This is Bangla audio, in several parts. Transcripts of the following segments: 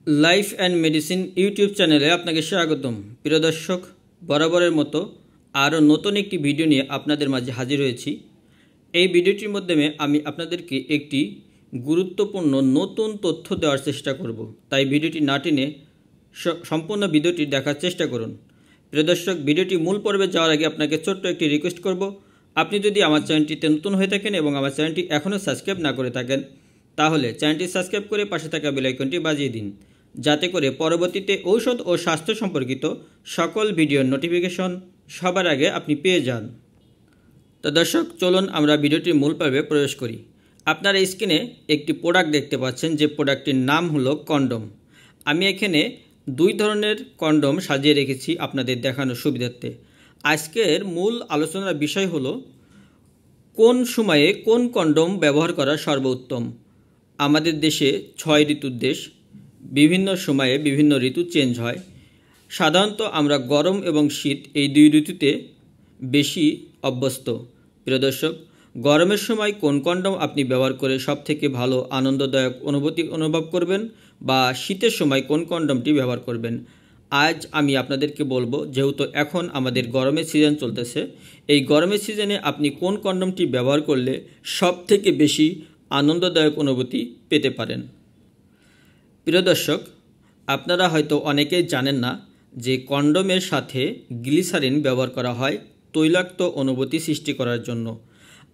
লাইফ অ্যান্ড মেডিসিন ইউটিউব চ্যানেলে আপনাকে স্বাগতম। প্রিয় দর্শক, বরাবরের মতো আরও নতুন একটি ভিডিও নিয়ে আপনাদের মাঝে হাজির হয়েছি। এই ভিডিওটির মাধ্যমে আমি আপনাদেরকে একটি গুরুত্বপূর্ণ নতুন তথ্য দেওয়ার চেষ্টা করব, তাই ভিডিওটি না টেনে সম্পূর্ণ ভিডিওটি দেখার চেষ্টা করুন। প্রিয় দর্শক, ভিডিওটি মূল পর্বে যাওয়ার আগে আপনাকে ছোট্ট একটি রিকোয়েস্ট করব। আপনি যদি আমার চ্যানেলটিতে নতুন হয়ে থাকেন এবং আমার চ্যানেলটি এখনও সাবস্ক্রাইব না করে থাকেন, তাহলে চ্যানেলটি সাবস্ক্রাইব করে পাশে থাকা বেল আইকনটি বাজিয়ে দিন, যাতে করে পরবর্তীতে ঔষধ ও স্বাস্থ্য সম্পর্কিত সকল ভিডিওর নোটিফিকেশন সবার আগে আপনি পেয়ে যান। তো দর্শক, চলুন আমরা ভিডিওটির মূল পর্বে প্রবেশ করি। আপনারা স্ক্রিনে একটি প্রোডাক্ট দেখতে পাচ্ছেন, যে প্রোডাক্টটির নাম হলো কন্ডম। আমি এখানে দুই ধরনের কন্ডম সাজিয়ে রেখেছি আপনাদের দেখানোর সুবিধার্থে। আজকের মূল আলোচনার বিষয় হলো কোন সময়ে কোন কন্ডম ব্যবহার করা সর্বোত্তম। আমাদের দেশে 6 ঋতুর দেশ, বিভিন্ন সময়ে বিভিন্ন ঋতু চেঞ্জ হয়। সাধারণত আমরা গরম এবং শীত এই দুই ঋতুতে বেশি অভ্যস্ত। প্রিয় দর্শক, গরমের সময় কোন কন্ডম আপনি ব্যবহার করে সবথেকে ভালো আনন্দদায়ক অনুভূতি অনুভব করবেন, বা শীতের সময় কোন কন্ডমটি ব্যবহার করবেন, আজ আমি আপনাদেরকে বলবো। যেহেতু এখন আমাদের গরমের সিজন চলতেছে, এই গরমের সিজনে আপনি কোন কন্ডমটি ব্যবহার করলে সবথেকে বেশি আনন্দদায়ক অনুভূতি পেতে পারেন। প্রিয় দর্শক, আপনারা হয়তো অনেকেই জানেন না যে কন্ডমের সাথে গ্লিসারিন ব্যবহার করা হয় তৈলাক্ত অনুভূতি সৃষ্টি করার জন্য।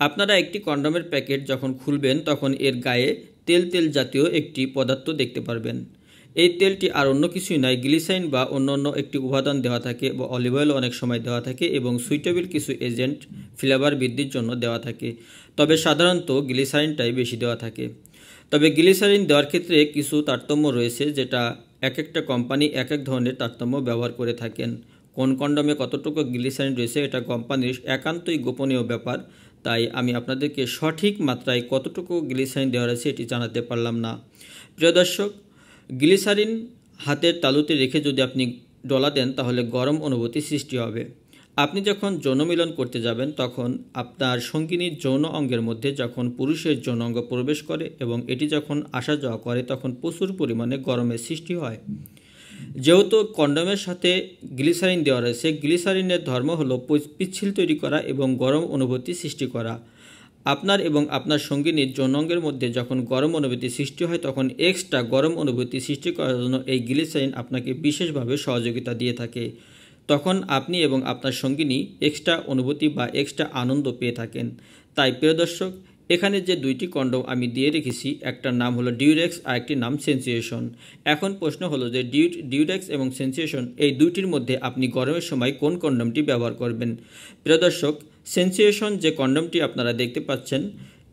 আপনারা একটি কন্ডমের প্যাকেট যখন খুলবেন, তখন এর গায়ে তেল তেল জাতীয় একটি পদার্থ দেখতে পারবেন। এই তেলটি আর অন্য কিছুই নয়, গ্লিসারিন বা অন্য একটি উপাদান দেওয়া থাকে, বা অলিভ অয়েল অনেক সময় দেওয়া থাকে, এবং সুইটেবল কিছু এজেন্ট ফ্লেভার বৃদ্ধির জন্য দেওয়া থাকে। তবে সাধারণত গ্লিসারিনটাই বেশি দেওয়া থাকে। তবে গ্লিসারিন দেওয়ার ক্ষেত্রে কিছু তারতম্য রয়েছে, যেটা এক একটা কোম্পানি এক এক ধরনের তারতম্য ব্যবহার করে থাকেন। কোন কন্ডমে কতটুকু গ্লিসারিন রয়েছে এটা কোম্পানির একান্তই গোপনীয় ব্যাপার, তাই আমি আপনাদেরকে সঠিক মাত্রায় কতটুকু গ্লিসারিন দেওয়া রয়েছে এটি জানাতে পারলাম না। প্রিয় দর্শক, গ্লিসারিন হাতের তালুতে রেখে যদি আপনি ডলা দেন, তাহলে গরম অনুভূতি সৃষ্টি হবে। আপনি যখন যৌন মিলন করতে যাবেন, তখন আপনার সঙ্গিনীর যৌন অঙ্গের মধ্যে যখন পুরুষের যৌন অঙ্গ প্রবেশ করে এবং এটি যখন আসা যাওয়া করে, তখন প্রচুর পরিমাণে গরমের সৃষ্টি হয়। যেহেতু কন্ডমের সাথে গ্লিসারিন দেওয়া রয়েছে, গ্লিসারিনের ধর্ম হলো পিচ্ছিল তৈরি করা এবং গরম অনুভূতি সৃষ্টি করা। আপনার এবং আপনার সঙ্গিনীর যৌনাঙ্গের মধ্যে যখন গরম অনুভূতি সৃষ্টি হয়, তখন এক্সট্রা গরম অনুভূতি সৃষ্টি করার জন্য এই গ্লিসারিন আপনাকে বিশেষভাবে সহযোগিতা দিয়ে থাকে। তখন আপনি এবং আপনার সঙ্গিনী এক্সট্রা অনুভূতি বা এক্সট্রা আনন্দ পেয়ে থাকেন। তাই প্রিয় দর্শক, এখানে যে দুইটি কন্ডম আমি দিয়ে রেখেছি, একটার নাম হলো ডিউরেক্স আর একটির নাম সেন্সিয়েশন। এখন প্রশ্ন হলো যে ডিউরেক্স এবং সেন্সিয়েশন এই দুইটির মধ্যে আপনি গরমের সময় কোন কন্ডমটি ব্যবহার করবেন। প্রিয় দর্শক, সেন্সিয়েশন যে কন্ডমটি আপনারা দেখতে পাচ্ছেন,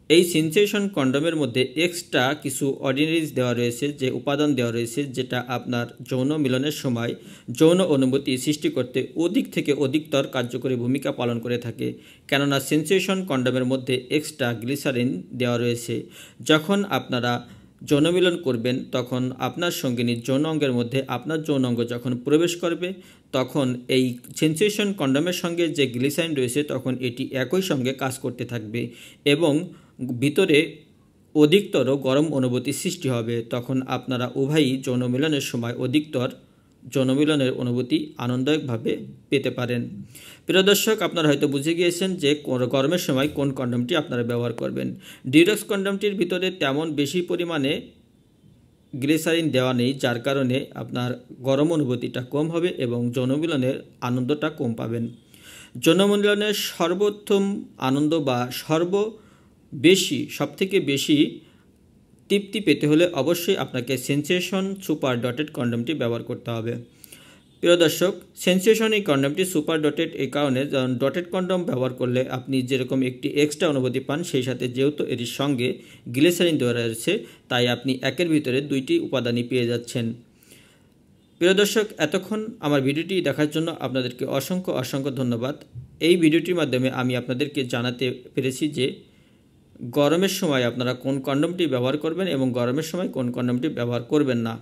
এই সেন্সিয়েশন কন্ডমের মধ্যে এক্সট্রা কিছু অর্ডিনারিজ দেওয়া রয়েছে, যে উপাদান দেওয়া রয়েছে, যেটা আপনার যৌন মিলনের সময় যৌন অনুভূতি সৃষ্টি করতে অধিক থেকে অধিকতর কার্যকরী ভূমিকা পালন করে থাকে। কেননা সেন্সিয়েশন কন্ডমের মধ্যে এক্সট্রা গ্লিসারিন দেওয়া রয়েছে। যখন আপনারা যৌনমিলন করবেন, তখন আপনার সঙ্গিনীর যৌন অঙ্গের মধ্যে আপনার যৌন অঙ্গ যখন প্রবেশ করবে, তখন এই সেন্সিয়েশন কন্ডমের সঙ্গে যে গ্লিসারিন রয়েছে, তখন এটি একই সঙ্গে কাজ করতে থাকবে এবং ভিতরে অধিকতর গরম অনুভূতি সৃষ্টি হবে। তখন আপনারা উভয়ই যৌনমিলনের সময় অধিকতর যৌনমিলনের অনুভূতি আনন্দদায়কভাবে পেতে পারেন। প্রিয় দর্শক, আপনারা হয়তো বুঝে গিয়েছেন যে গরমের সময় কোন কন্ডমটি আপনারা ব্যবহার করবেন। ডিউরেক্স কন্ডমটির ভিতরে তেমন বেশি পরিমাণে গ্লিসারিন দেওয়া নেই, যার কারণে আপনার গরম অনুভূতিটা কম হবে এবং যৌনমিলনের আনন্দটা কম পাবেন। যৌনমিলনের সর্বোত্তম আনন্দ বা সবথেকে বেশি তৃপ্তি পেতে হলে অবশ্যই আপনাকে সেন্সেশন সুপার ডটেড কন্ডমটি ব্যবহার করতে হবে। প্রিয় দর্শক, সেন্সেশন এই কন্ডমটি সুপার ডটেড এই কারণে, যেমন ডটেড কন্ডম ব্যবহার করলে আপনি যেরকম একটি এক্সট্রা অনুভূতি পান, সেই সাথে যেহেতু এর সঙ্গে গ্লিসারিন দেওয়া রয়েছে, তাই আপনি একের ভিতরে দুইটি উপাদানই পেয়ে যাচ্ছেন। প্রিয় দর্শক, এতক্ষণ আমার ভিডিওটি দেখার জন্য আপনাদেরকে অসংখ্য ধন্যবাদ। এই ভিডিওটির মাধ্যমে আমি আপনাদেরকে জানাতে পেরেছি যে গরমের সময় আপনারা কোন কন্ডমটি ব্যবহার করবেন এবং গরমের সময় কোন কন্ডমটি ব্যবহার করবেন না।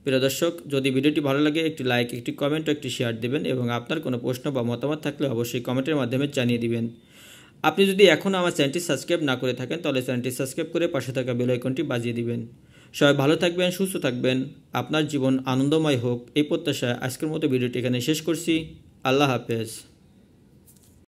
প্রিয় দর্শক, যদি ভিডিওটি ভালো লাগে একটি লাইক, একটি কমেন্ট ও একটি শেয়ার দেবেন, এবং আপনার কোনো প্রশ্ন বা মতামত থাকলে অবশ্যই কমেন্টের মাধ্যমে জানিয়ে দিবেন। আপনি যদি এখনও আমার চ্যানেলটি সাবস্ক্রাইব না করে থাকেন, তাহলে চ্যানেলটি সাবস্ক্রাইব করে পাশে থাকা বেল আইকনটি বাজিয়ে দিবেন। সবাই ভালো থাকবেন, সুস্থ থাকবেন, আপনার জীবন আনন্দময় হোক এই প্রত্যাশায় আজকের মতো ভিডিওটি এখানে শেষ করছি। আল্লাহ হাফেজ।